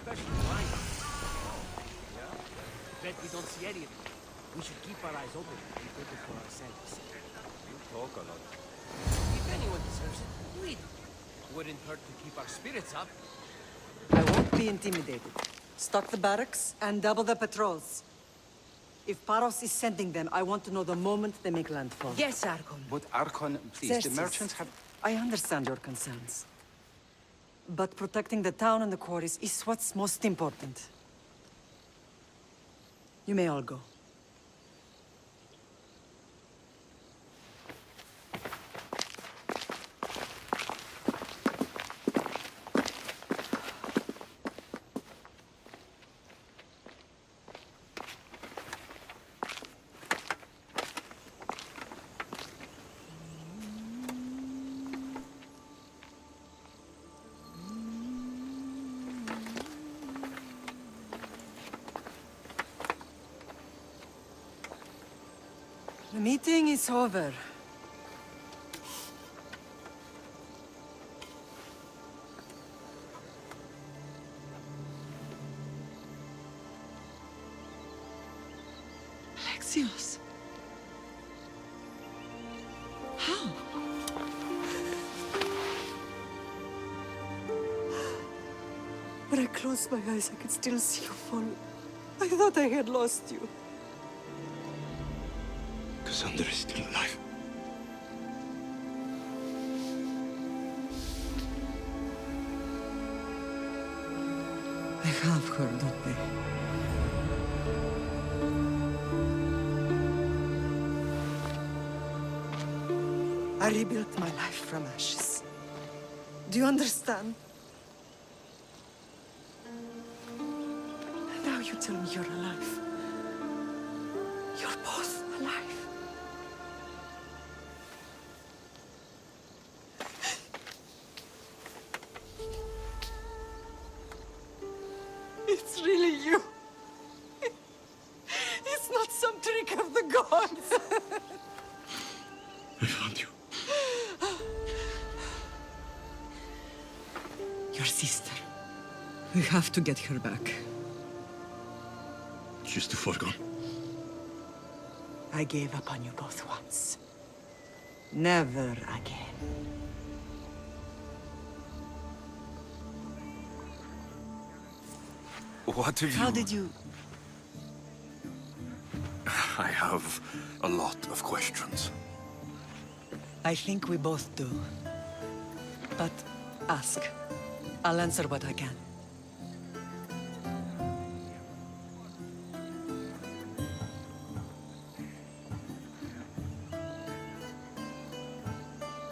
especially mine. Yeah? Bet we don't see any of them. We should keep our eyes open and take it for ourselves. You talk a lot. If anyone deserves it, we do. Wouldn't hurt to keep our spirits up. I won't be intimidated. Stock the barracks and double the patrols. If Paros is sending them, I want to know the moment they make landfall. Yes, Archon. But Archon, please, Xerxes, the merchants have... I understand your concerns. But protecting the town and the quarries is what's most important. You may all go. The meeting is over. Alexios. How? When I closed my eyes, I could still see you fall. I thought I had lost you. Cassandra is still alive. I have her, don't they? I rebuilt my life from ashes. Do you understand? Now you tell me you're alive. You're both alive. It's really you. It's not some trick of the gods. I found you. Your sister. We have to get her back. She's too far gone. I gave up on you both once. Never again. What have you... How did you... I have a lot of questions. I think we both do. But ask. I'll answer what I can.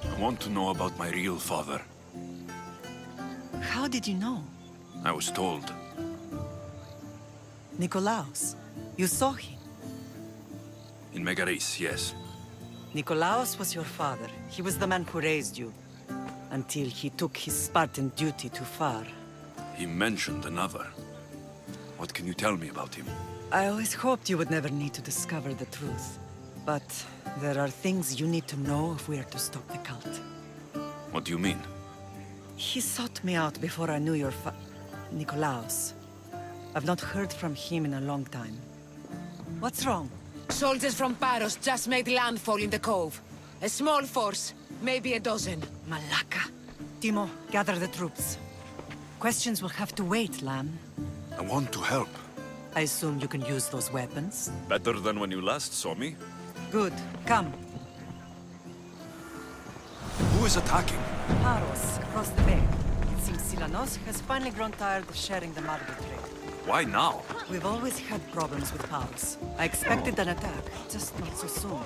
I want to know about my real father. How did you know? I was told. Nikolaos. You saw him. In Megaris, yes. Nikolaos was your father. He was the man who raised you. Until he took his Spartan duty too far. He mentioned another. What can you tell me about him? I always hoped you would never need to discover the truth. But there are things you need to know if we are to stop the cult. What do you mean? He sought me out before I knew your Nikolaos. I've not heard from him in a long time. What's wrong? Soldiers from Paros just made landfall in the cove. A small force, maybe a dozen. Malaka. Timo, gather the troops. Questions will have to wait, Lamb. I want to help. I assume you can use those weapons? Better than when you last saw me. Good. Come. Who is attacking? Paros, across the bay. It seems Silanos has finally grown tired of sharing the Margo trade. Why now? We've always had problems with Paros. I expected an attack, just not so soon.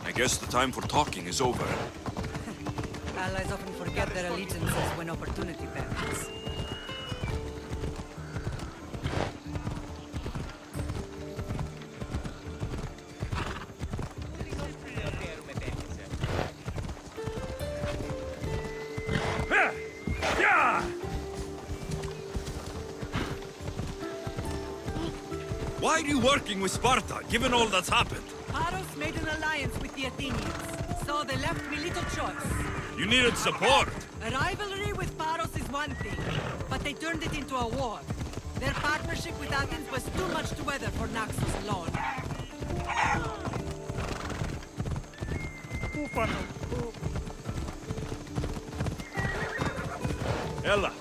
I guess the time for talking is over. Allies often forget their allegiances when opportunity beckons. Why are you working with Sparta, given all that's happened? Paros made an alliance with the Athenians, so they left me little choice. You needed support. A rivalry with Paros is one thing, but they turned it into a war. partnership with Athens was too much to weather for Naxos alone. Ella!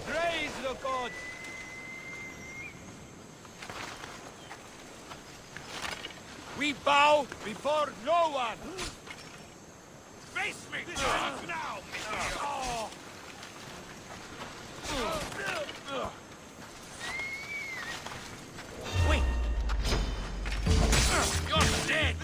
Praise the gods! We bow before no one! Face me! Now! Oh. Wait! You're dead!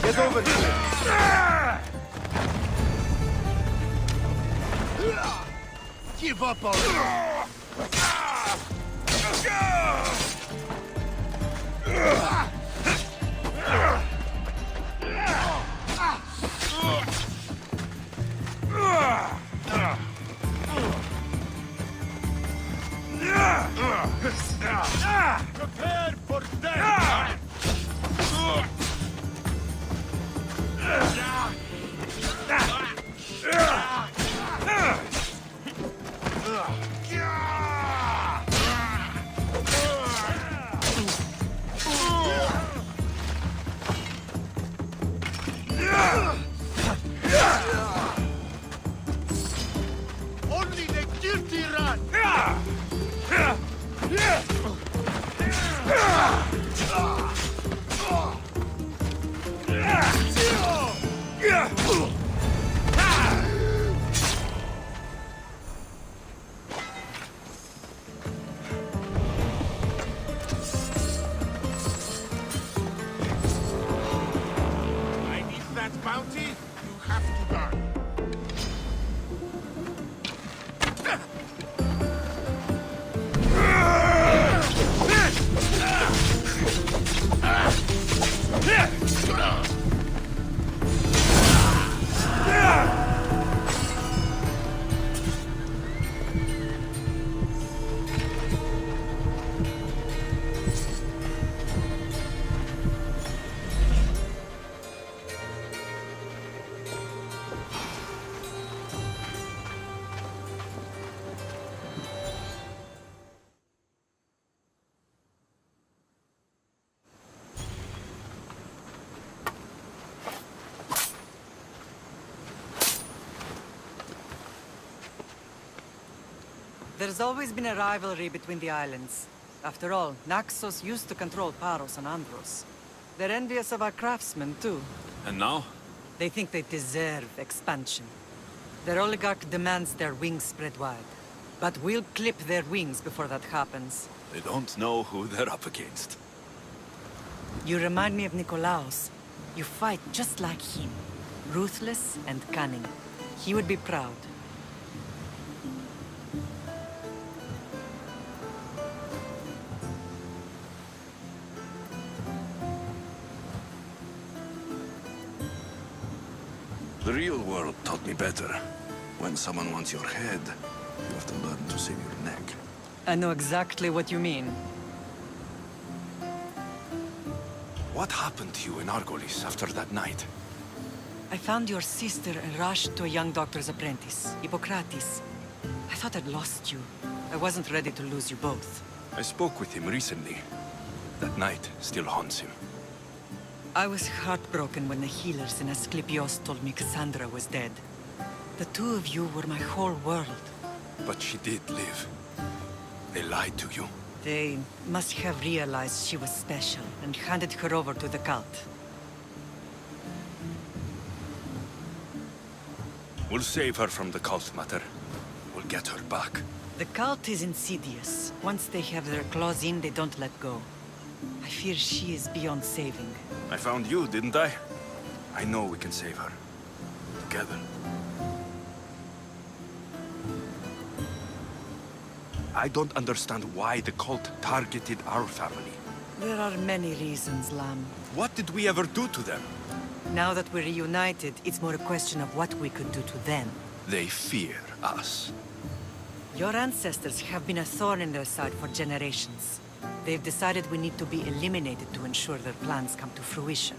Get over here! Give up already! Prepare for death! Only the guilty run! I need that bounty. You have to die. There's always been a rivalry between the islands. After all, Naxos used to control Paros and Andros. They're envious of our craftsmen, too. And now? They think they deserve expansion. Their oligarch demands their wings spread wide. But we'll clip their wings before that happens. They don't know who they're up against. You remind me of Nikolaos. You fight just like him. Ruthless and cunning. He would be proud. The real world taught me better. When someone wants your head, you have to learn to save your neck. I know exactly what you mean. What happened to you in Argolis after that night? I found your sister and rushed to a young doctor's apprentice, Hippocrates. I thought I'd lost you. I wasn't ready to lose you both. I spoke with him recently. That night still haunts him. I was heartbroken when the healers in Asclepios told me Cassandra was dead. The two of you were my whole world. But she did live. They lied to you. They must have realized she was special and handed her over to the cult. We'll save her from the cult matter. We'll get her back. The cult is insidious. Once they have their claws in, they don't let go. I fear she is beyond saving. I found you, didn't I? I know we can save her. Together. I don't understand why the cult targeted our family. There are many reasons, Lamb. What did we ever do to them? Now that we're reunited, it's more a question of what we could do to them. They fear us. Your ancestors have been a thorn in their side for generations. They've decided we need to be eliminated to ensure their plans come to fruition.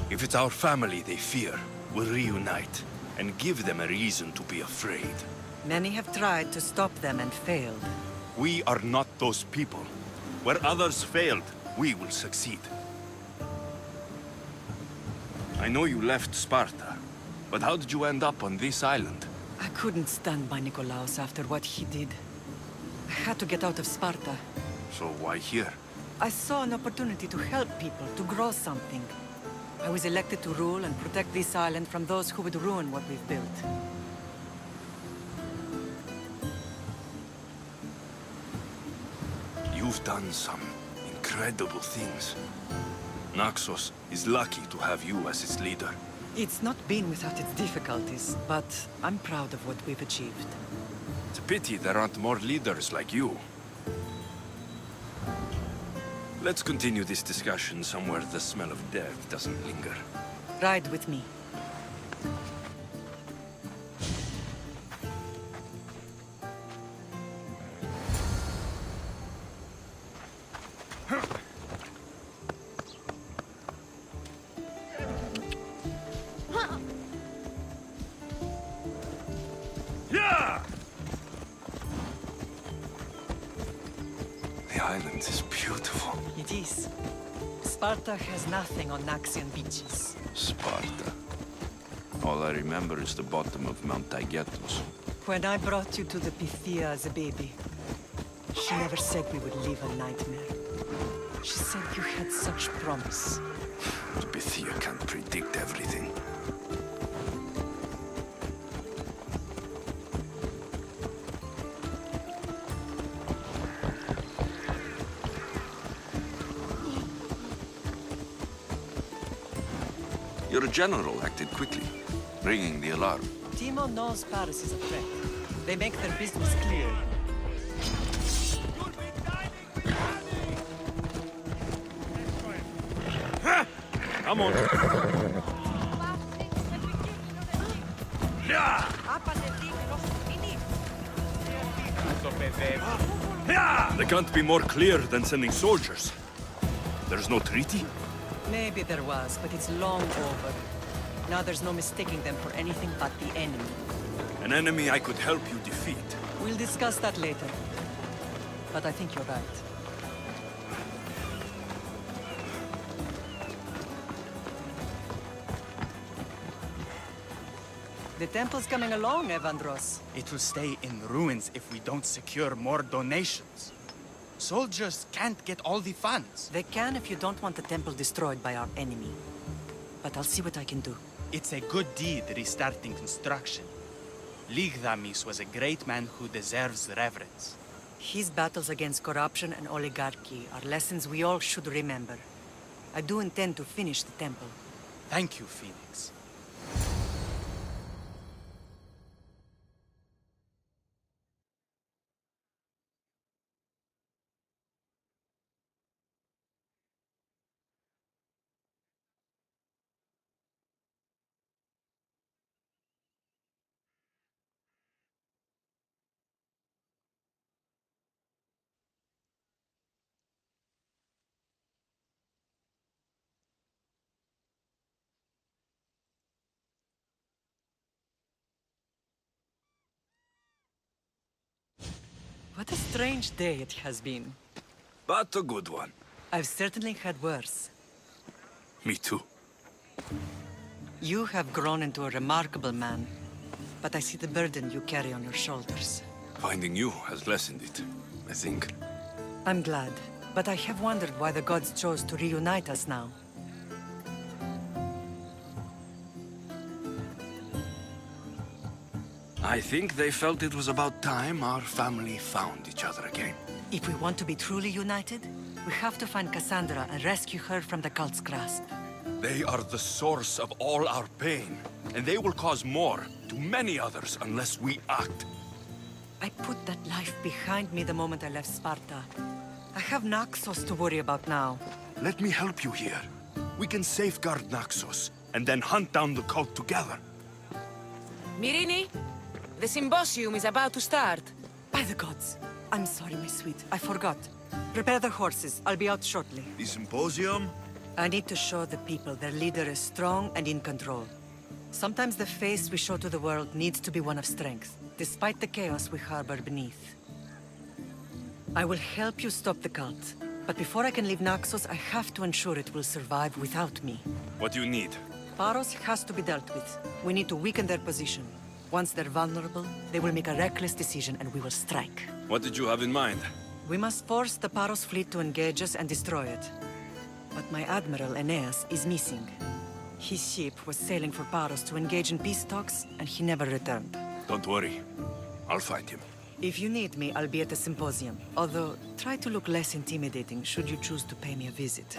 If it's our family they fear, we'll reunite and give them a reason to be afraid. Many have tried to stop them and failed. We are not those people. Where others failed, we will succeed. I know you left Sparta, but how did you end up on this island? I couldn't stand by Nikolaos after what he did. I had to get out of Sparta. So why here? I saw an opportunity to help people, to grow something. I was elected to rule and protect this island from those who would ruin what we've built. You've done some incredible things. Naxos is lucky to have you as its leader. It's not been without its difficulties, but I'm proud of what we've achieved. It's a pity there aren't more leaders like you. Let's continue this discussion somewhere the smell of death doesn't linger. Ride with me. The island is beautiful. It is. Sparta has nothing on Naxian beaches. Sparta. All I remember is the bottom of Mount Taygetus. When I brought you to the Pythia as a baby, she never said we would live a nightmare. She said you had such promise. The Pythia can't predict everything. Your general acted quickly, ringing the alarm. Timo knows Paris is a threat. They make their business clear. Come on. They can't be more clear than sending soldiers. There's no treaty? Maybe there was, but it's long over. Now there's no mistaking them for anything but the enemy. An enemy I could help you defeat. We'll discuss that later. But I think you're right. The temple's coming along, Evandros. It will stay in ruins if we don't secure more donations. Soldiers can't get all the funds. They can if you don't want the temple destroyed by our enemy. But I'll see what I can do. It's a good deed restarting construction. Ligdamis was a great man who deserves reverence. His battles against corruption and oligarchy are lessons we all should remember. I do intend to finish the temple. Thank you, Phoenix. What a strange day it has been. But a good one. I've certainly had worse. Me too. You have grown into a remarkable man, but I see the burden you carry on your shoulders. Finding you has lessened it, I think. I'm glad, but I have wondered why the gods chose to reunite us now. I think they felt it was about time our family found each other again. If we want to be truly united, we have to find Cassandra and rescue her from the cult's grasp. They are the source of all our pain, and they will cause more to many others unless we act. I put that life behind me the moment I left Sparta. I have Naxos to worry about now. Let me help you here. We can safeguard Naxos, and then hunt down the cult together. Myrrine, the symposium is about to start. By the gods. I'm sorry, my sweet. I forgot. Prepare the horses. I'll be out shortly. The symposium? I need to show the people their leader is strong and in control. Sometimes the face we show to the world needs to be one of strength, despite the chaos we harbor beneath. I will help you stop the cult, but before I can leave Naxos, I have to ensure it will survive without me. What do you need? Paros has to be dealt with. We need to weaken their position. Once they're vulnerable, they will make a reckless decision and we will strike. What did you have in mind? We must force the Paros fleet to engage us and destroy it. But my admiral, Aeneas, is missing. His ship was sailing for Paros to engage in peace talks, and he never returned. Don't worry. I'll find him. If you need me, I'll be at the symposium. Although, try to look less intimidating should you choose to pay me a visit.